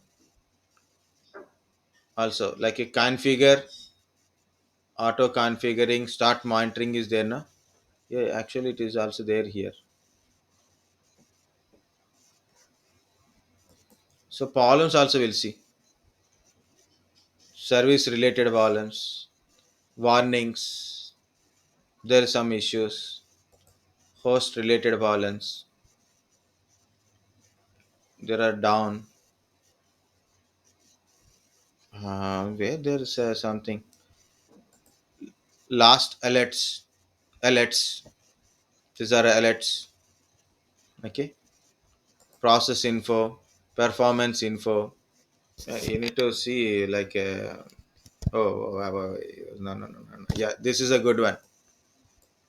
also, like a configure, auto configuring, start monitoring is there now. Yeah, actually it is also there here. So problems also we'll see. Service related problems, warnings, there are some issues, host related problems, there are down, where there is something, last alerts, these are alerts. Okay, process info, performance info. You need to see like no. Yeah, this is a good one.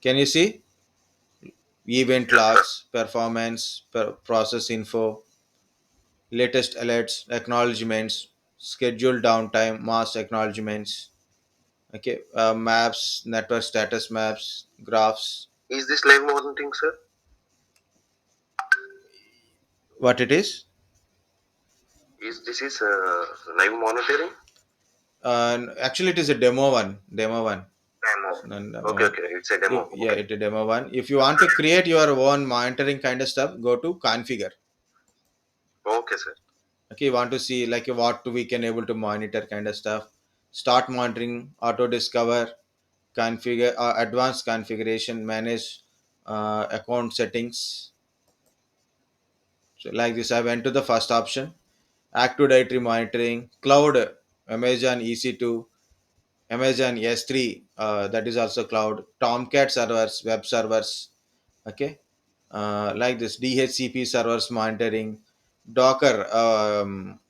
Can you see event Yes, sir. logs, performance, process info, latest alerts, acknowledgements, scheduled downtime, mass acknowledgements. Okay, maps, network status maps, graphs. Is this live monitoring, sir? What it is? Is this is live monitoring? Actually, it is a demo one. Demo one. Demo. Demo Okay, one. okay. It's a demo. Yeah, Okay. it's a demo one. If you want to create your own monitoring kind of stuff, go to configure. Okay, sir. Okay, you want to see like what we can able to monitor kind of stuff. Start monitoring, auto discover, configure, advanced configuration, manage account settings. So like this, I went to the first option, active directory monitoring, cloud, Amazon EC2, Amazon S3, that is also cloud, Tomcat servers, web servers. Okay, like this, DHCP servers monitoring, Docker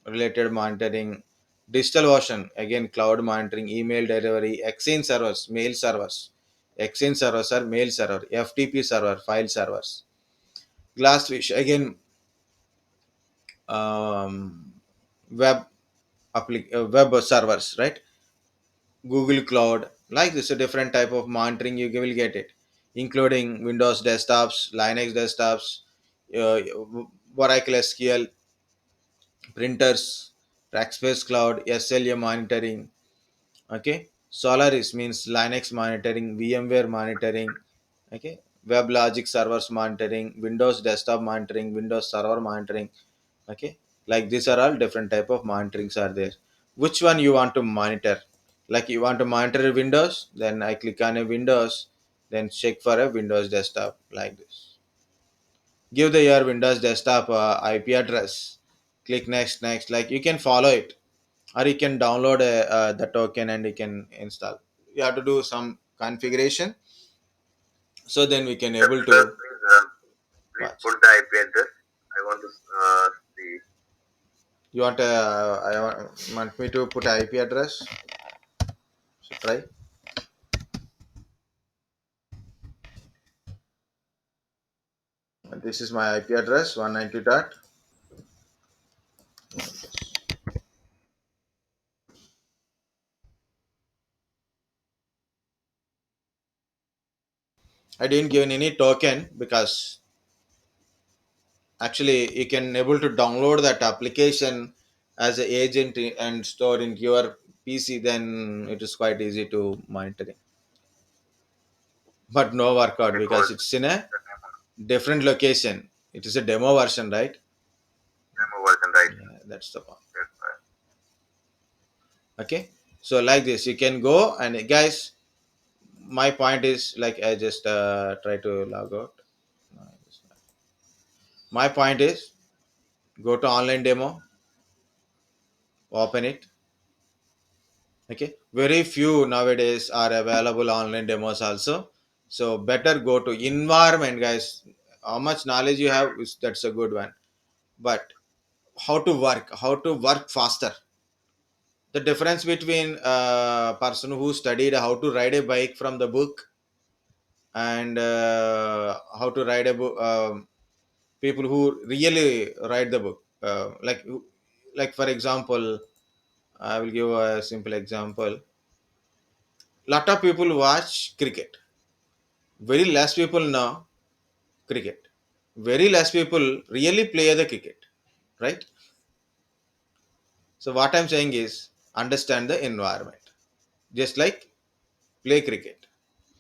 related monitoring, digital ocean again cloud monitoring, email delivery, Exchange servers, mail servers. Exchange servers are mail server, FTP server, file servers, Glassfish again, um, web web servers, right? Google Cloud, like this, a different type of monitoring you will get it, including Windows desktops, Linux desktops, Oracle SQL, printers, Rackspace Cloud, SLA monitoring. Okay, Solaris means Linux monitoring, VMware monitoring. Okay, WebLogic servers monitoring, Windows desktop monitoring, Windows server monitoring. Okay, like these are all different type of monitorings are there. Which one you want to monitor? Like you want to monitor Windows, then I click on a Windows, then check for a Windows desktop, like this. Give the your Windows desktop IP address, click next, like you can follow it, or you can download the token and you can install. You have to do some configuration, so then we can Sir, able sir, to please watch. put the IP address. I want to see. You want want me to put IP address? So try. This is my IP address 190 dot. I didn't give any token because actually you can able to download that application as an agent and store in your PC, then it is quite easy to monitoring. But no workout because because it's in a different location. It is a demo version, right? demo version, right? Yeah, that's the point. Yes, right. Okay, so like this, you can go and guys. My point is like I just try to log out. No, my point is go to online demo, open it. Okay, very few nowadays are available online demos also. So better go to environment, guys. How much knowledge you have is that's a good one. But how to work faster. The difference between a person who studied how to ride a bike from the book and how to ride a book, people who really write the book, like for example, I will give a simple example. Lot of people watch cricket, very less people know cricket, very less people really play the cricket, right? So what I'm saying is understand the environment, just like play cricket.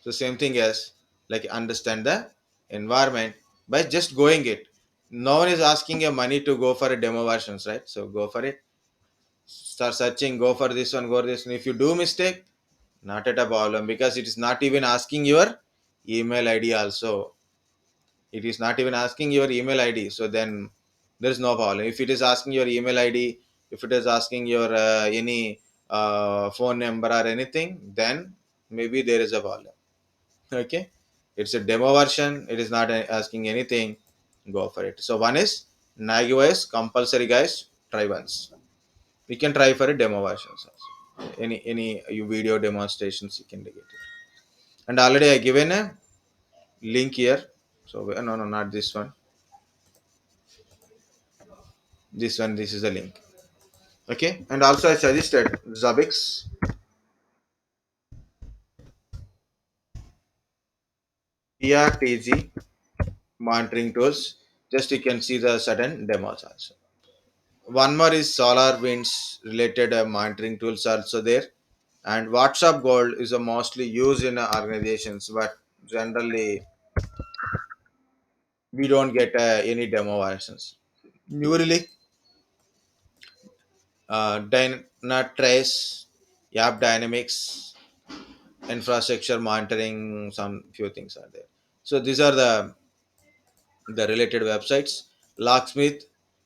So same thing as like understand the environment by just going it. No one is asking you money to go for a demo versions, right? So go for it, start searching, go for this one, go for this one. If you do mistake, not at a problem because it is not even asking your email ID also. It is not even asking your email ID. So then there is no problem. If it is asking your email ID, if it is asking your any phone number or anything, then maybe there is a problem. Okay, it's a demo version. It is not asking anything. Go for it. So one is Nagios compulsory, guys. Try once. We can try for a demo versions also. Any video demonstrations you can get it. And already I given a link here. So no, no, not this one. This one. This is the link. Okay. And also I suggested Zabbix, PRTG monitoring tools. Just you can see the sudden demos also. One more is solar winds related monitoring tools also there. And WhatsApp Gold is a mostly used in organizations, but generally we don't get any demo versions. New Relic, Dynatrace, App Dynamics, infrastructure monitoring, some few things are there. So these are the related websites. Locksmith,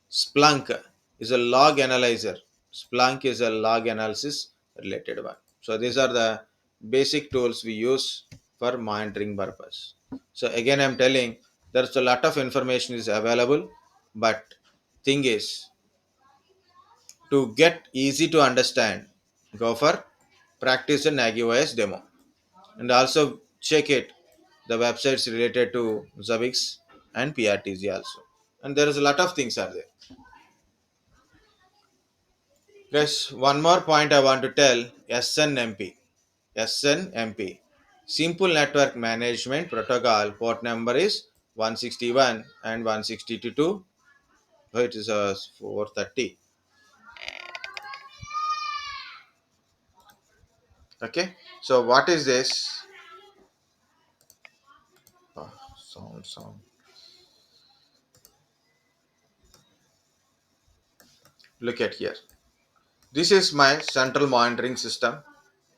Splunk is a log analyzer. Splunk is a log analysis related one. So these are the basic tools we use for monitoring purpose. So again, I'm telling there's a lot of information is available, but thing is to get easy to understand, go for practice the NagiOS demo and also check it the websites related to Zabbix and PRTG also. And there is a lot of things are there. Guys, one more point I want to tell SNMP. SNMP. Simple Network Management Protocol port number is 161 and 162. Oh, it is 430. Okay. So what is this? Oh, sound. Look at here. This is my central monitoring system.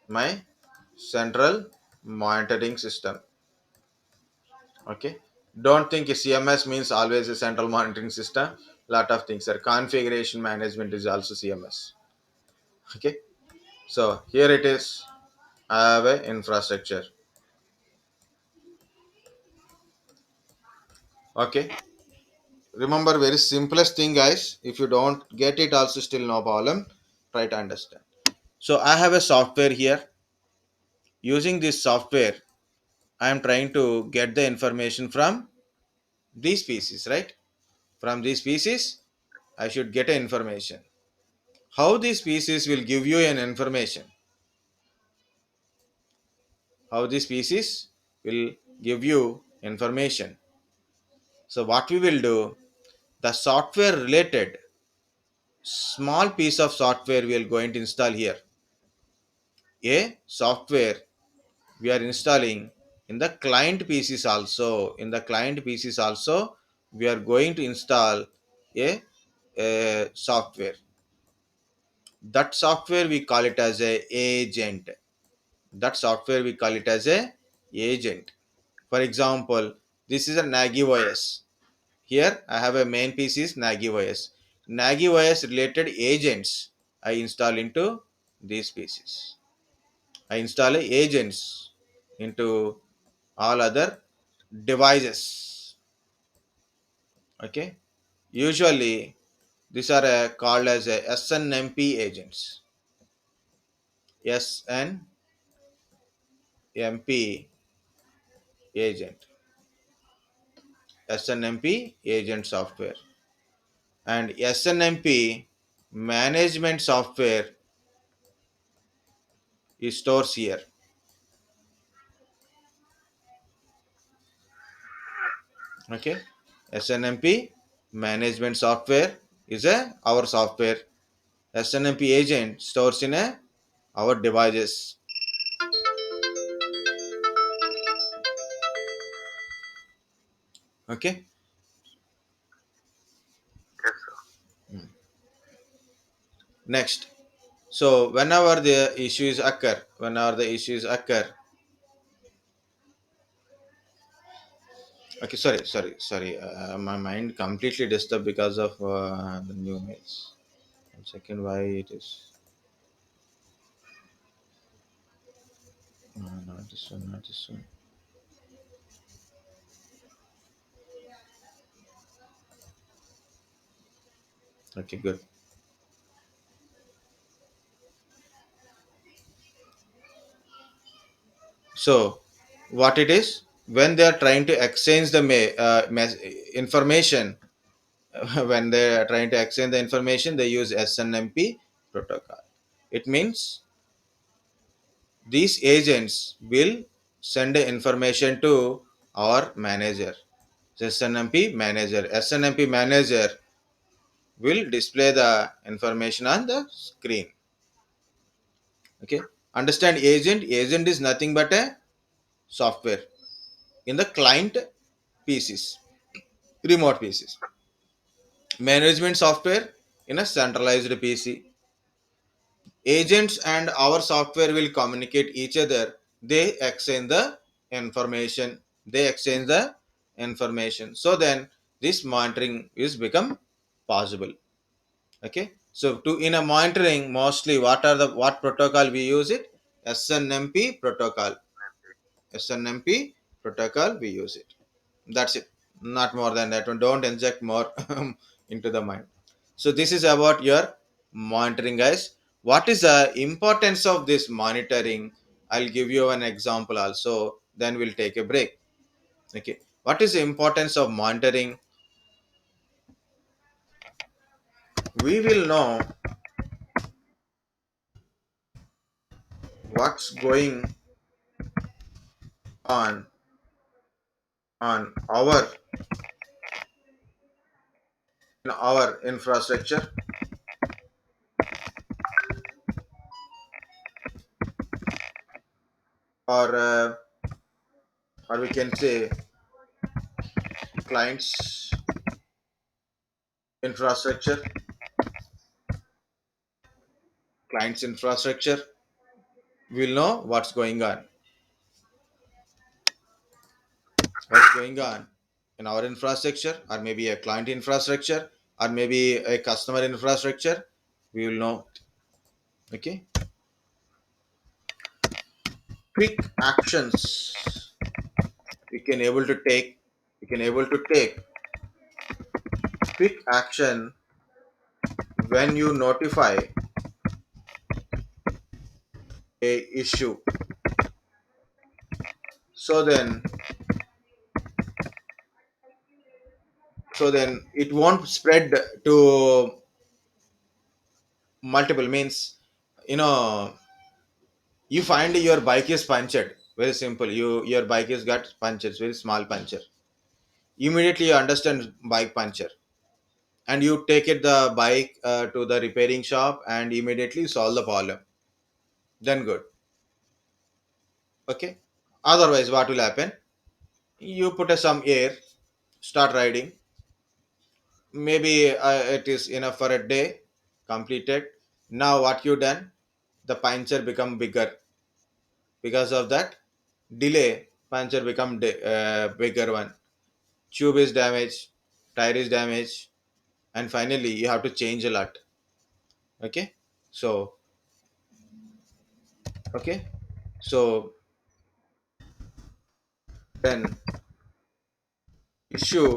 My central monitoring system. Okay, don't think a CMS means always a central monitoring system. Lot of things are configuration management is also CMS. Okay, so here it is. I have a infrastructure. Okay, remember very simplest thing, guys. If you don't get it also still no problem, try to understand. So I have a software here. Using this software I am trying to get the information from these pieces, right? From these pieces I should get a information. How these pieces will give you an information? How these pieces will give you information? So what we will do, the software related small piece of software we are going to install here. a software we are installing in the client PCs also. In the client PCs also, we are going to install a software. That software we call it as a agent. That software we call it as a agent. For example, this is a Nagi OS. Here I have a main PC is Nagi OS. Nagi OS related agents I install into these PCs. I install agents into all other devices. Okay. Usually these are called as a SNMP agents. SNMP agent. SNMP agent software. And SNMP management software is stores here. Okay. SNMP management software is a our software. SNMP agent stores in a our devices. Okay. Yes, sir. Next. So whenever the issues occur. Okay, sorry. My mind completely disturbed because of the new mails. One second, why it is? Not this one, not this one. Okay, good. So, what it is when they are trying to exchange the information, when they are trying to exchange the information, they use SNMP protocol. It means these agents will send the information to our manager. SNMP manager. SNMP manager will display the information on the screen. Okay. Understand agent? Agent is nothing but a software in the client PCs, remote PCs. Management software in a centralized PC. Agents and our software will communicate each other. They exchange the information. So then this monitoring is become possible. Okay. So to in a monitoring, mostly what protocol we use it? SNMP protocol. SNMP protocol we use it. That's it. Not more than that. Don't inject more into the mind. So this is about your monitoring, guys. What is the importance of this monitoring? I'll give you an example also. Then we'll take a break. Okay. What is the importance of monitoring? We will know what's going on on our infrastructure, or or we can say clients infrastructure. Clients infrastructure. We'll know what's going on in our infrastructure, or maybe a client infrastructure, or maybe a customer infrastructure. We will know. Okay. Quick actions we can able to take. We can able to take quick action when you notify a issue. So then, it won't spread to multiple means. You know, you find your bike is punctured. Very simple. Your bike is got punctured. Very small puncture. Immediately you understand bike puncture, and you take it the bike to the repairing shop and immediately solve the problem. Then good. Okay, otherwise what will happen? You put some air, start riding. Maybe it is enough for a day, completed. Now what you done? The puncture become bigger. Because of that delay, puncture become bigger one. Tube is damaged, tire is damaged, and finally you have to change a lot. Okay, so okay, so then issue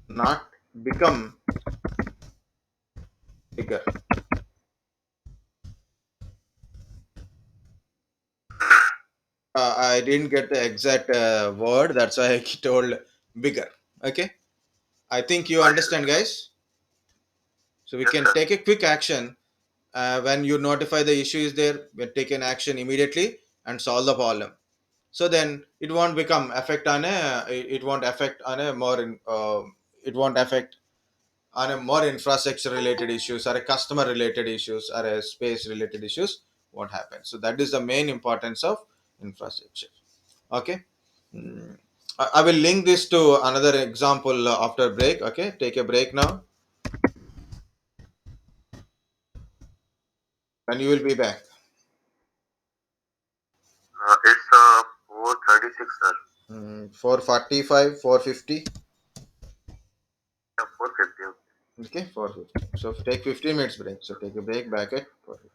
not become bigger. I didn't get the exact word, that's why I told bigger. Okay, I think you Got you. understand, guys. So we Yes, can sir. take a quick action when you notify the issue is there. We take an action immediately and solve the problem. So then it won't become affect on a. It won't affect on a more. It won't affect on a more infrastructure related issues or a customer related issues or a space related issues. What happens? So that is the main importance of infrastructure. Okay. Mm. I will link this to another example after break. Okay, take a break now, and you will be back. It's 4:36, sir. 4:45, 4:50. Yeah, 4:50. Okay, 4:50. So take 15 minutes break. So take a break back at 4:50.